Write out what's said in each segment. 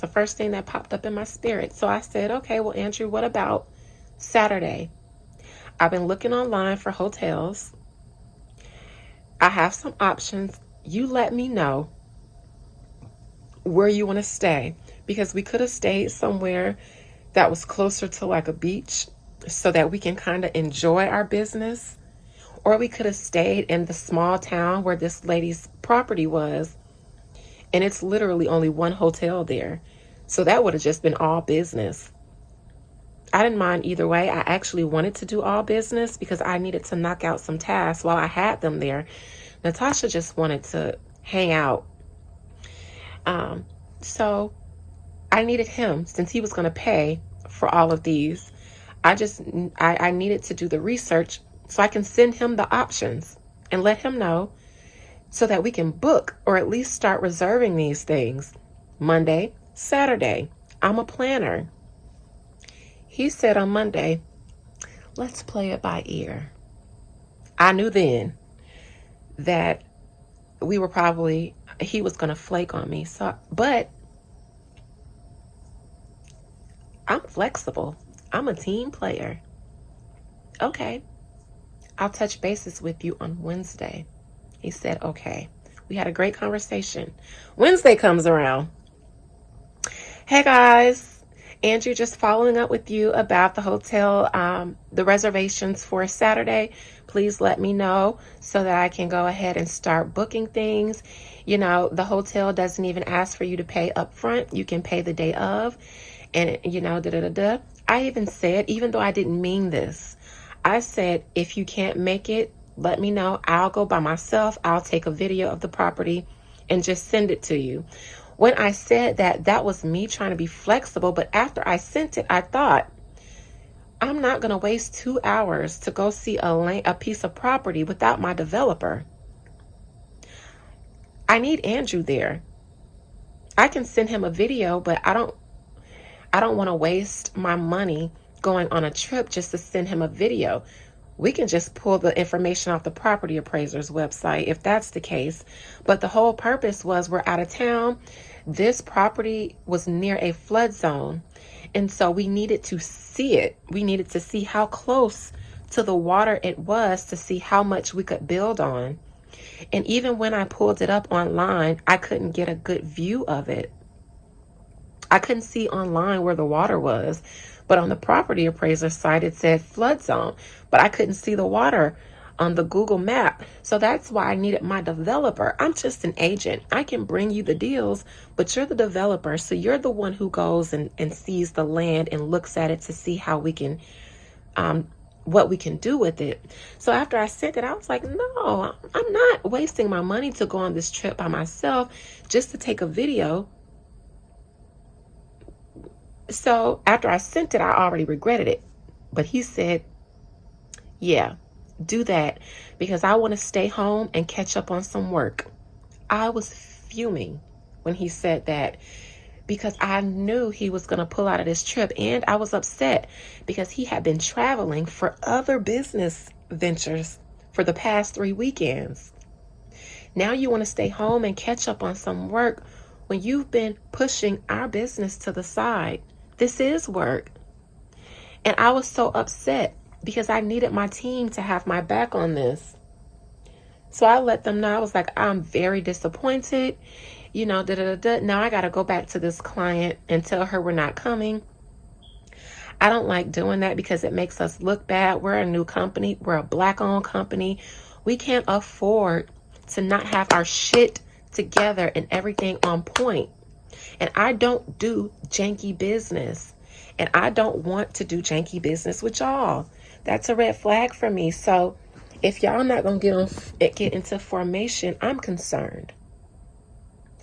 the first thing that popped up in my spirit. So I said, okay, well, Andrew, what about Saturday? I've been looking online for hotels. I have some options. You let me know where you want to stay, because we could have stayed somewhere that was closer to like a beach so that we can kind of enjoy our business, or we could have stayed in the small town where this lady's property was, and it's literally only one hotel there. So that would have just been all business. I didn't mind either way. I actually wanted to do all business because I needed to knock out some tasks while I had them there. Natasha just wanted to hang out. So I needed him, since he was going to pay for all of these. I needed to do the research so I can send him the options and let him know so that we can book, or at least start reserving these things. Monday, Saturday. I'm a planner. He said on Monday, let's play it by ear. I knew then that he was going to flake on me. But I'm flexible. I'm a team player. Okay, I'll touch bases with you on Wednesday. He said, okay. We had a great conversation. Wednesday comes around. Hey guys, Andrew, just following up with you about the hotel, the reservations for Saturday. Please let me know so that I can go ahead and start booking things. You know, the hotel doesn't even ask for you to pay up front. You can pay the day of. And, you know, I even said, even though I didn't mean this, I said, if you can't make it, let me know. I'll go by myself. I'll take a video of the property and just send it to you. When I said that, that was me trying to be flexible. But after I sent it, I thought, I'm not going to waste 2 hours to go see a piece of property without my developer. I need Andrew there. I can send him a video, but I don't want to waste my money going on a trip just to send him a video. We can just pull the information off the property appraiser's website if that's the case. But the whole purpose was, we're out of town. This property was near a flood zone. And so we needed to see it. We needed to see how close to the water it was to see how much we could build on. And even when I pulled it up online, I couldn't get a good view of it. I couldn't see online where the water was, but on the property appraiser site, it said flood zone, but I couldn't see the water on the Google map. So that's why I needed my developer. I'm just an agent. I can bring you the deals, but you're the developer. So you're the one who goes and sees the land and looks at it to see how we can, what we can do with it. So after I sent it, I was like, no, I'm not wasting my money to go on this trip by myself just to take a video. So after I sent it, I already regretted it. But he said, yeah, do that, because I want to stay home and catch up on some work. I was fuming when he said that, because I knew he was going to pull out of this trip. And I was upset because he had been traveling for other business ventures for the past 3 weekends. Now you want to stay home and catch up on some work when you've been pushing our business to the side. This is work. And I was so upset because I needed my team to have my back on this. So I let them know. I was like, I'm very disappointed. You know, Now I got to go back to this client and tell her we're not coming. I don't like doing that because it makes us look bad. We're a new company. We're a Black-owned company. We can't afford to not have our shit together and everything on point. And I don't do janky business. And I don't want to do janky business with y'all. That's a red flag for me. So if y'all not going to get into formation, I'm concerned.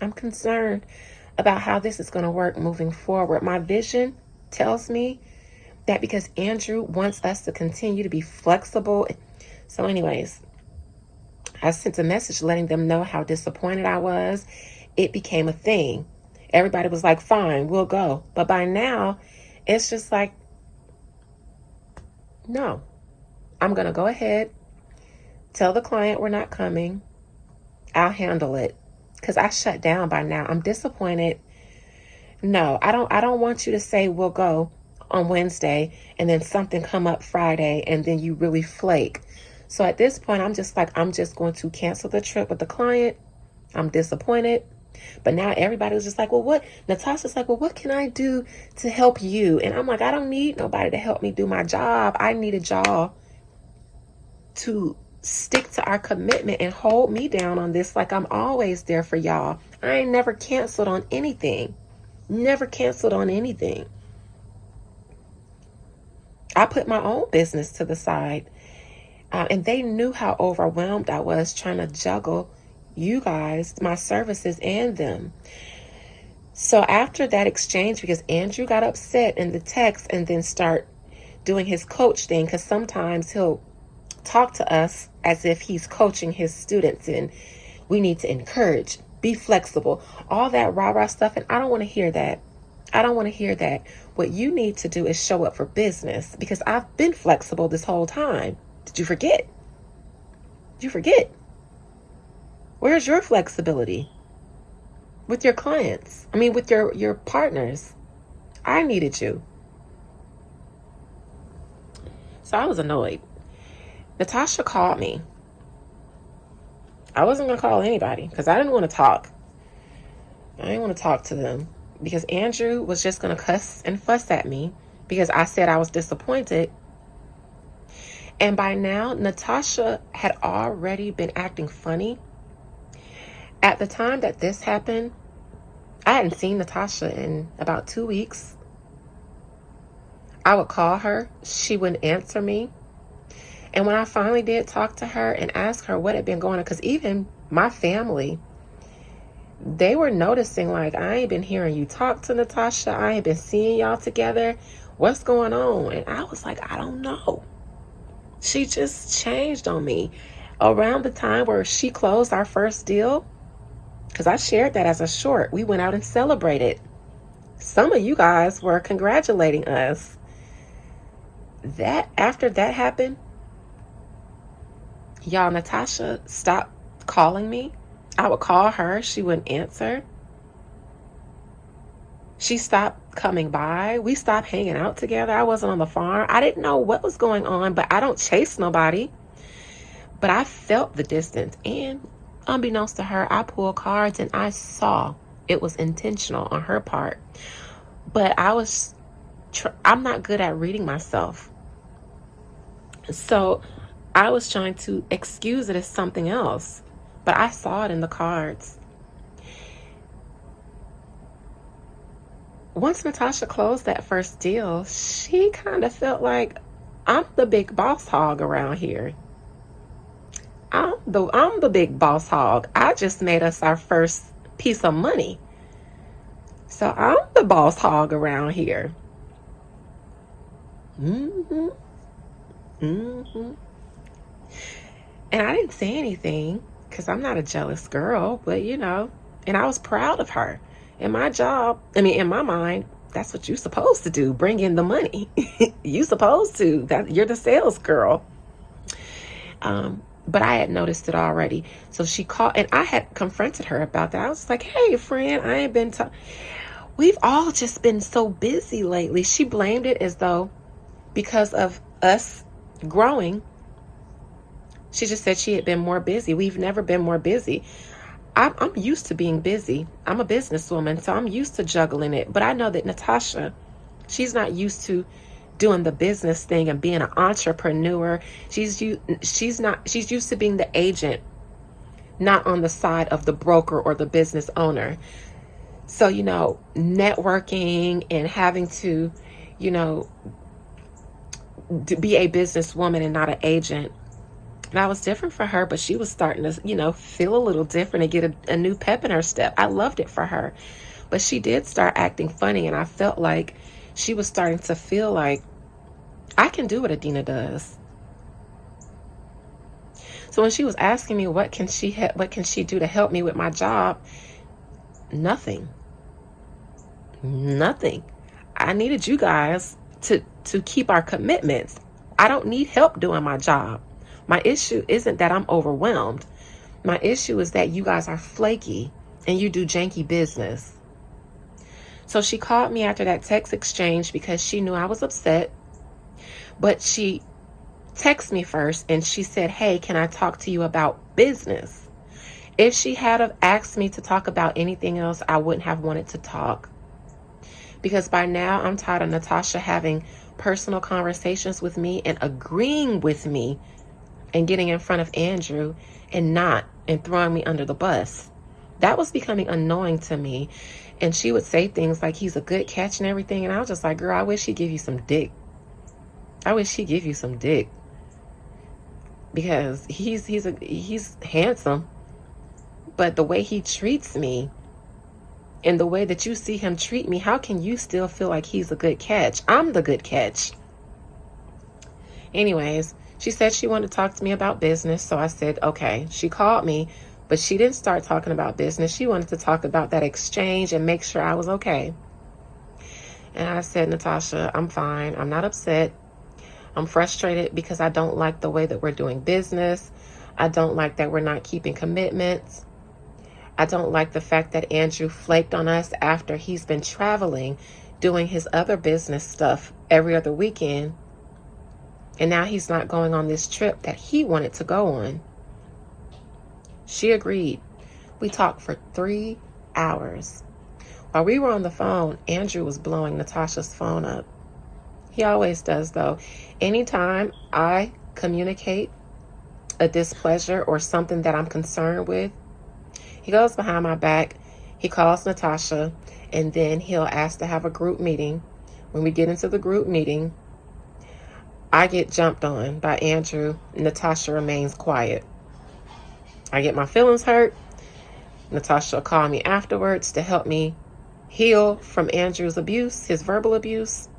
I'm concerned about how this is going to work moving forward. My vision tells me that because Andrew wants us to continue to be flexible. So anyways, I sent a message letting them know how disappointed I was. It became a thing. Everybody was like, fine, we'll go. But by now, it's just like, no, I'm going to go ahead, tell the client we're not coming. I'll handle it, because I shut down by now. I'm disappointed. No, I don't want you to say we'll go on Wednesday and then something come up Friday and then you really flake. So at this point, I'm just like, I'm just going to cancel the trip with the client. I'm disappointed. But now everybody was just like, well, what? Natasha's like, well, what can I do to help you? And I'm like, I don't need nobody to help me do my job. I needed y'all to stick to our commitment and hold me down on this like I'm always there for y'all. I ain't never canceled on anything. Never canceled on anything. I put my own business to the side. And they knew how overwhelmed I was trying to juggle you guys, my services, and them. So after that exchange, because Andrew got upset in the text and then start doing his coach thing, because sometimes he'll talk to us as if he's coaching his students and we need to encourage, be flexible, all that rah-rah stuff. And I don't want to hear that. I don't want to hear that. What you need to do is show up for business, because I've been flexible this whole time. Did you forget? Did you forget? Where's your flexibility with your clients? I mean, with your partners. I needed you. So I was annoyed. Natasha called me. I wasn't going to call anybody because I didn't want to talk. I didn't want to talk to them because Andrew was just going to cuss and fuss at me because I said I was disappointed. And by now, Natasha had already been acting funny. At the time that this happened, I hadn't seen Natasha in about 2 weeks. I would call her. She wouldn't answer me. And when I finally did talk to her and ask her what had been going on, because even my family, they were noticing, like, I ain't been hearing you talk to Natasha. I ain't been seeing y'all together. What's going on? And I was like, I don't know. She just changed on me. Around the time where she closed our first deal, because I shared that as a short, we went out and celebrated. Some of you guys were congratulating us. That after that happened, y'all, Natasha stopped calling me. I would call her. She wouldn't answer. She stopped coming by. We stopped hanging out together. I wasn't on the farm. I didn't know what was going on, but I don't chase nobody. But I felt the distance. And unbeknownst to her, I pulled cards and I saw it was intentional on her part. But I'm not good at reading myself. So I was trying to excuse it as something else. But I saw it in the cards. Once Natasha closed that first deal, she kind of felt like I'm the big boss hog around here. I'm the big boss hog. I just made us our first piece of money. So I'm the boss hog around here. And I didn't say anything because I'm not a jealous girl, but and I was proud of her. In my job, in my mind, that's what you're supposed to do. Bring in the money. You supposed to. You're the sales girl. But I had noticed it already. So she called, and I had confronted her about that. I was like, hey, friend, I ain't been we've all just been so busy lately. She blamed it as though because of us growing, she just said she had been more busy. We've never been more busy. I'm used to being busy. I'm a businesswoman, so I'm used to juggling it. But I know that Natasha, she's not used to doing the business thing and being an entrepreneur. She's used to being the agent, not on the side of the broker or the business owner. So, networking and having to, be a businesswoman and not an agent. That was different for her, but she was starting to, feel a little different and get a new pep in her step. I loved it for her. But she did start acting funny, and I felt like she was starting to feel like, I can do what Adina does. So when she was asking me, what can she do to help me with my job? Nothing. I needed you guys to keep our commitments. I don't need help doing my job. My issue isn't that I'm overwhelmed. My issue is that you guys are flaky and you do janky business. So she called me after that text exchange because she knew I was upset. But she texted me first and she said, hey, can I talk to you about business? If she had have asked me to talk about anything else, I wouldn't have wanted to talk. Because by now I'm tired of Natasha having personal conversations with me and agreeing with me and getting in front of Andrew and throwing me under the bus. That was becoming annoying to me. And she would say things like he's a good catch and everything. And I was just like, girl, I wish he'd give you some dick. I wish he'd give you some dick. Because he's handsome. But the way he treats me and the way that you see him treat me, how can you still feel like he's a good catch? I'm the good catch. Anyways, she said she wanted to talk to me about business. So I said, okay. She called me, but she didn't start talking about business. She wanted to talk about that exchange and make sure I was okay. And I said, Natasha, I'm fine. I'm not upset. I'm frustrated because I don't like the way that we're doing business. I don't like that we're not keeping commitments. I don't like the fact that Andrew flaked on us after he's been traveling, doing his other business stuff every other weekend. And now he's not going on this trip that he wanted to go on. She agreed. We talked for 3 hours. While we were on the phone, Andrew was blowing Natasha's phone up. He always does, though. Anytime I communicate a displeasure or something that I'm concerned with, he goes behind my back, he calls Natasha, and then he'll ask to have a group meeting. When we get into the group meeting, I get jumped on by Andrew. Natasha remains quiet. I get my feelings hurt. Natasha will call me afterwards to help me heal from Andrew's abuse, his verbal abuse.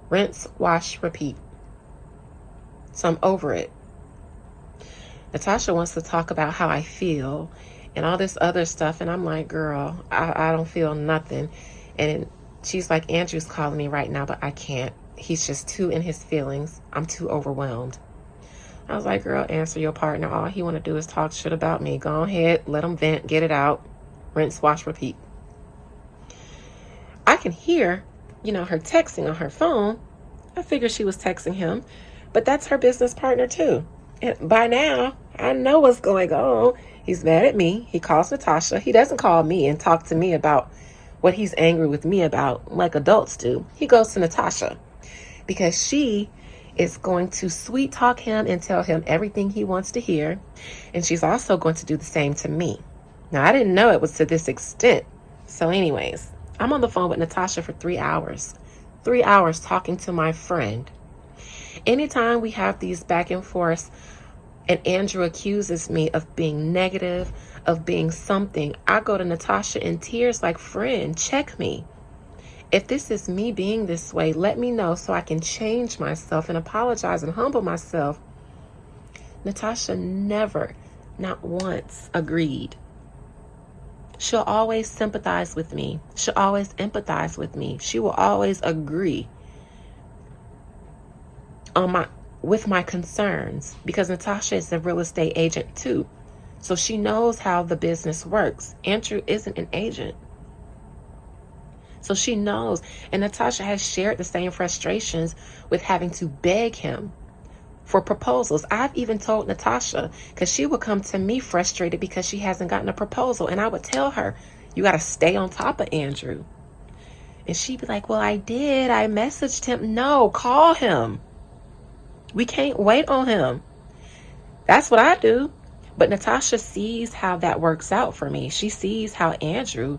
Rinse, wash, repeat. So I'm over it. Natasha wants to talk about how I feel and all this other stuff. And I'm like, girl, I don't feel nothing. And she's like, Andrew's calling me right now, but I can't. He's just too in his feelings. I'm too overwhelmed. I was like, girl, answer your partner. All he want to do is talk shit about me. Go ahead, let him vent, get it out. Rinse, wash, repeat. I can hear, her texting on her phone. I figured she was texting him, but that's her business partner too. And by now, I know what's going on. He's mad at me. He calls Natasha. He doesn't call me and talk to me about what he's angry with me about like adults do. He goes to Natasha because she is going to sweet talk him and tell him everything he wants to hear. And she's also going to do the same to me. Now, I didn't know it was to this extent. So anyways, I'm on the phone with Natasha for 3 hours. 3 hours talking to my friend. Anytime we have these back and forth and Andrew accuses me of being negative, of being something, I go to Natasha in tears like, friend, check me. If this is me being this way, let me know so I can change myself and apologize and humble myself. Natasha never, not once, agreed. She'll always sympathize with me. She'll always empathize with me. She will always agree with my concerns because Natasha is a real estate agent too. So she knows how the business works. Andrew isn't an agent. So she knows. And Natasha has shared the same frustrations with having to beg him for proposals. I've even told Natasha, because she would come to me frustrated because she hasn't gotten a proposal. And I would tell her, you got to stay on top of Andrew. And she'd be like, well, I did. I messaged him. No, call him. We can't wait on him. That's what I do. But Natasha sees how that works out for me. She sees how Andrew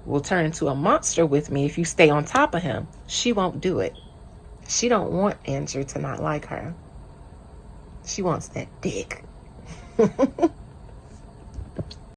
will turn into a monster with me if you stay on top of him. She won't do it. She don't want Andrew to not like her. She wants that dick.